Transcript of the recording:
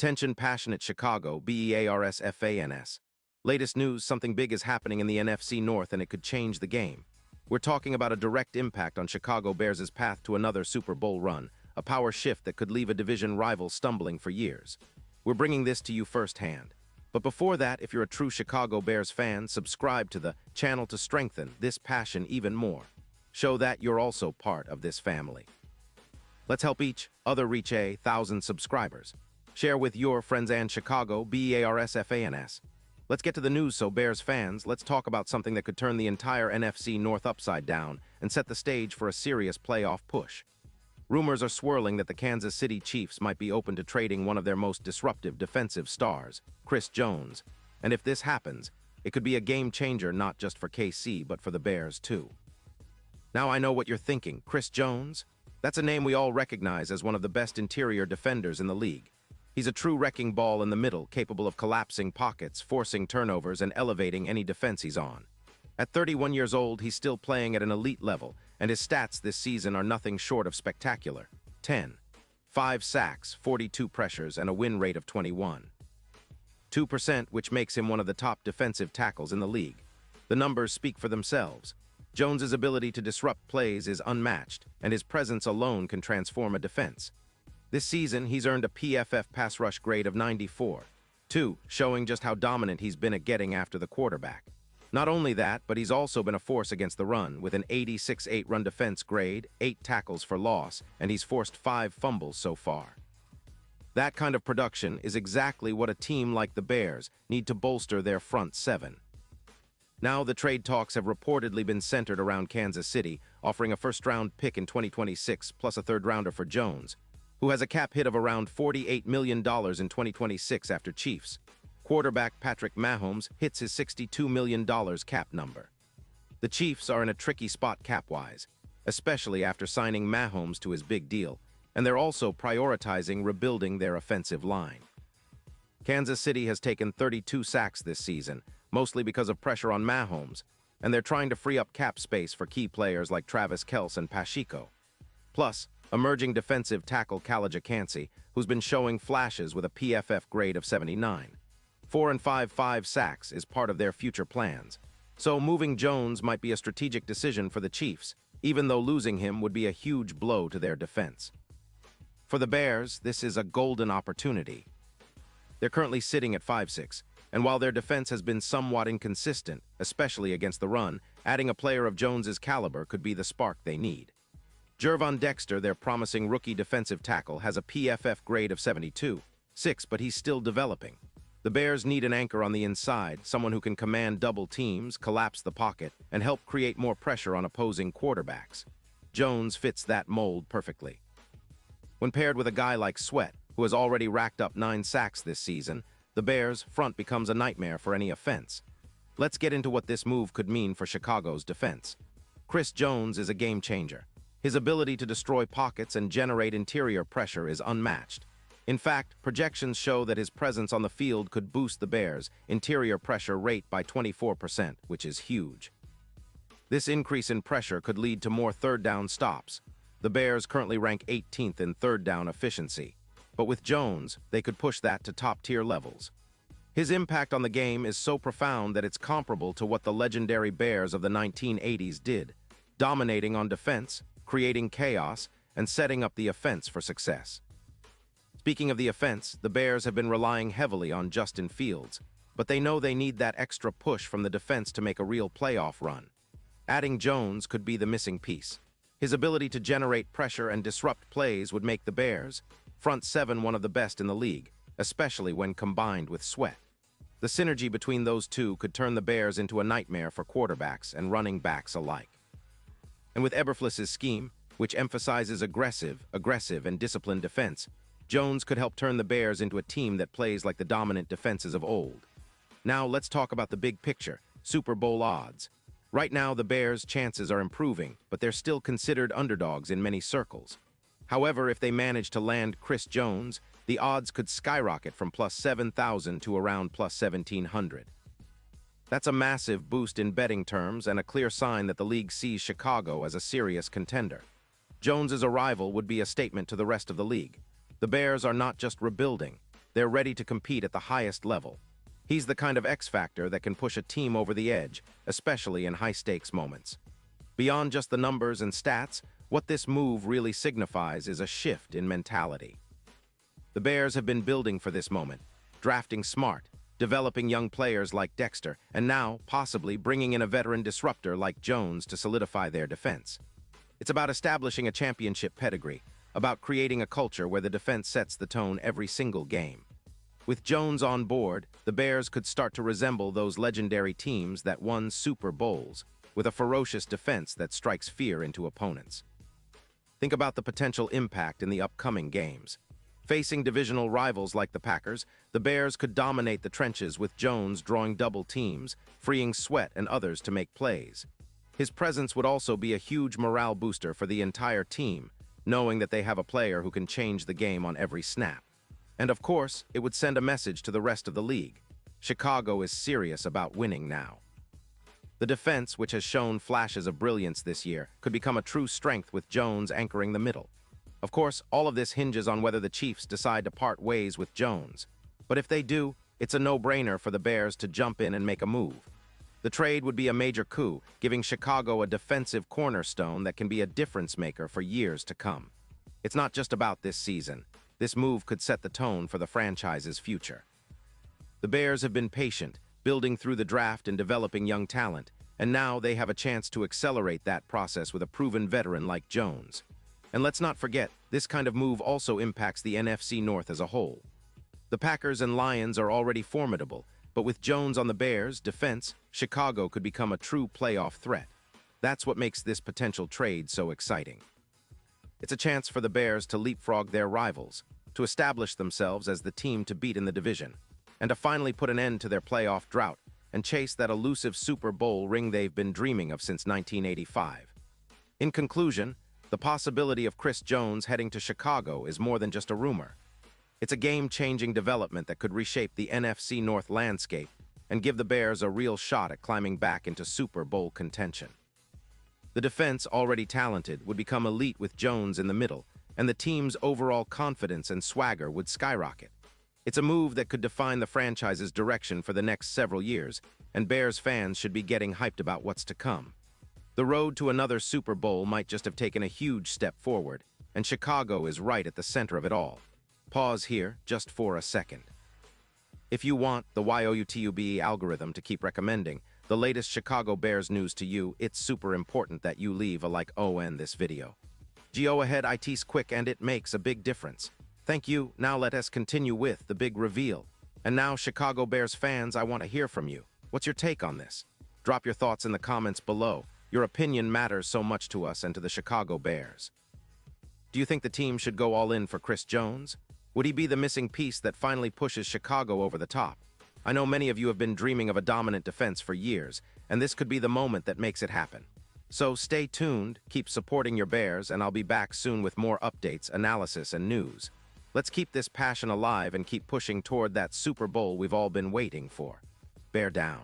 Attention passionate Chicago, Bears fans. Latest news, something big is happening in the NFC North and it could change the game. We're talking about a direct impact on Chicago Bears' path to another Super Bowl run, a power shift that could leave a division rival stumbling for years. We're bringing this to you firsthand. But before that, if you're a true Chicago Bears fan, subscribe to the channel to strengthen this passion even more. Show that you're also part of this family. Let's help each other reach 1,000 subscribers. Share with your friends and Chicago Bears fans. Let's get to the news, so Bears fans, let's talk about something that could turn the entire NFC North upside down and set the stage for a serious playoff push. Rumors are swirling that the Kansas City Chiefs might be open to trading one of their most disruptive defensive stars, Chris Jones. And if this happens, it could be a game changer not just for KC but for the Bears too. Now I know what you're thinking, Chris Jones? That's a name we all recognize as one of the best interior defenders in the league. He's a true wrecking ball in the middle, capable of collapsing pockets, forcing turnovers, and elevating any defense he's on. At 31 years old, he's still playing at an elite level, and his stats this season are nothing short of spectacular. 5 sacks, 42 pressures, and a win rate of 21.2%, which makes him one of the top defensive tackles in the league. The numbers speak for themselves. Jones's ability to disrupt plays is unmatched, and his presence alone can transform a defense. This season, he's earned a PFF pass rush grade of 94.2, showing just how dominant he's been at getting after the quarterback. Not only that, but he's also been a force against the run, with an 86.8 run defense grade, 8 tackles for loss, and he's forced 5 fumbles so far. That kind of production is exactly what a team like the Bears need to bolster their front seven. Now, the trade talks have reportedly been centered around Kansas City, offering a first-round pick in 2026 plus a third-rounder for Jones, who has a cap hit of around $48 million in 2026 after Chiefs. Quarterback Patrick Mahomes hits his $62 million cap number. The Chiefs are in a tricky spot cap-wise, especially after signing Mahomes to his big deal, and they're also prioritizing rebuilding their offensive line. Kansas City has taken 32 sacks this season, mostly because of pressure on Mahomes, and they're trying to free up cap space for key players like Travis Kelce and Pacheco. Plus, emerging defensive tackle Calijah Kancey, who's been showing flashes with a PFF grade of 79. 4 and 5 sacks is part of their future plans. So moving Jones might be a strategic decision for the Chiefs, even though losing him would be a huge blow to their defense. For the Bears, this is a golden opportunity. They're currently sitting at 5-6, and while their defense has been somewhat inconsistent, especially against the run, adding a player of Jones's caliber could be the spark they need. Gervon Dexter, their promising rookie defensive tackle, has a PFF grade of 72.6, but he's still developing. The Bears need an anchor on the inside, someone who can command double teams, collapse the pocket, and help create more pressure on opposing quarterbacks. Jones fits that mold perfectly. When paired with a guy like Sweat, who has already racked up 9 sacks this season, the Bears' front becomes a nightmare for any offense. Let's get into what this move could mean for Chicago's defense. Chris Jones is a game changer. His ability to destroy pockets and generate interior pressure is unmatched. In fact, projections show that his presence on the field could boost the Bears' interior pressure rate by 24%, which is huge. This increase in pressure could lead to more third-down stops. The Bears currently rank 18th in third-down efficiency, but with Jones, they could push that to top-tier levels. His impact on the game is so profound that it's comparable to what the legendary Bears of the 1980s did, dominating on defense, creating chaos, and setting up the offense for success. Speaking of the offense, the Bears have been relying heavily on Justin Fields, but they know they need that extra push from the defense to make a real playoff run. Adding Jones could be the missing piece. His ability to generate pressure and disrupt plays would make the Bears' front seven one of the best in the league, especially when combined with Sweat. The synergy between those two could turn the Bears into a nightmare for quarterbacks and running backs alike. And with Eberflus's scheme, which emphasizes aggressive, and disciplined defense, Jones could help turn the Bears into a team that plays like the dominant defenses of old. Now let's talk about the big picture, Super Bowl odds. Right now, the Bears' chances are improving, but they're still considered underdogs in many circles. However, if they manage to land Chris Jones, the odds could skyrocket from plus 7,000 to around plus 1,700. That's a massive boost in betting terms and a clear sign that the league sees Chicago as a serious contender. Jones's arrival would be a statement to the rest of the league. The Bears are not just rebuilding, They're ready to compete at the highest level. He's the kind of X factor that can push a team over the edge, especially in high-stakes moments. Beyond just the numbers and stats, what this move really signifies is a shift in mentality. The Bears have been building for this moment, drafting smart, developing young players like Dexter, and now, possibly, bringing in a veteran disruptor like Jones to solidify their defense. It's about establishing a championship pedigree, about creating a culture where the defense sets the tone every single game. With Jones on board, the Bears could start to resemble those legendary teams that won Super Bowls, with a ferocious defense that strikes fear into opponents. Think about the potential impact in the upcoming games. Facing divisional rivals like the Packers, the Bears could dominate the trenches with Jones drawing double teams, freeing Sweat and others to make plays. His presence would also be a huge morale booster for the entire team, knowing that they have a player who can change the game on every snap. And of course, it would send a message to the rest of the league. Chicago is serious about winning now. The defense, which has shown flashes of brilliance this year, could become a true strength with Jones anchoring the middle. Of course, all of this hinges on whether the Chiefs decide to part ways with Jones. But if they do, it's a no-brainer for the Bears to jump in and make a move. The trade would be a major coup, giving Chicago a defensive cornerstone that can be a difference-maker for years to come. It's not just about this season. This move could set the tone for the franchise's future. The Bears have been patient, building through the draft and developing young talent, and now they have a chance to accelerate that process with a proven veteran like Jones. And let's not forget, this kind of move also impacts the NFC North as a whole. The Packers and Lions are already formidable, but with Jones on the Bears' defense, Chicago could become a true playoff threat. That's what makes this potential trade so exciting. It's a chance for the Bears to leapfrog their rivals, to establish themselves as the team to beat in the division, and to finally put an end to their playoff drought and chase that elusive Super Bowl ring they've been dreaming of since 1985. In conclusion, the possibility of Chris Jones heading to Chicago is more than just a rumor. It's a game-changing development that could reshape the NFC North landscape and give the Bears a real shot at climbing back into Super Bowl contention. The defense, already talented, would become elite with Jones in the middle, and the team's overall confidence and swagger would skyrocket. It's a move that could define the franchise's direction for the next several years, and Bears fans should be getting hyped about what's to come. The road to another Super Bowl might just have taken a huge step forward, and Chicago is right at the center of it all. Pause here just for a second. If you want the YouTube algorithm to keep recommending the latest Chicago Bears news to you, it's super important that you leave a like on this video. Go ahead, it's quick and it makes a big difference. Thank you. Now let us continue with the big reveal. And now, Chicago Bears fans, I want to hear from you. What's your take on this? Drop your thoughts in the comments below. Your opinion matters so much to us and to the Chicago Bears. Do you think the team should go all in for Chris Jones? Would he be the missing piece that finally pushes Chicago over the top? I know many of you have been dreaming of a dominant defense for years, and this could be the moment that makes it happen. So stay tuned, keep supporting your Bears, and I'll be back soon with more updates, analysis, and news. Let's keep this passion alive and keep pushing toward that Super Bowl we've all been waiting for. Bear down.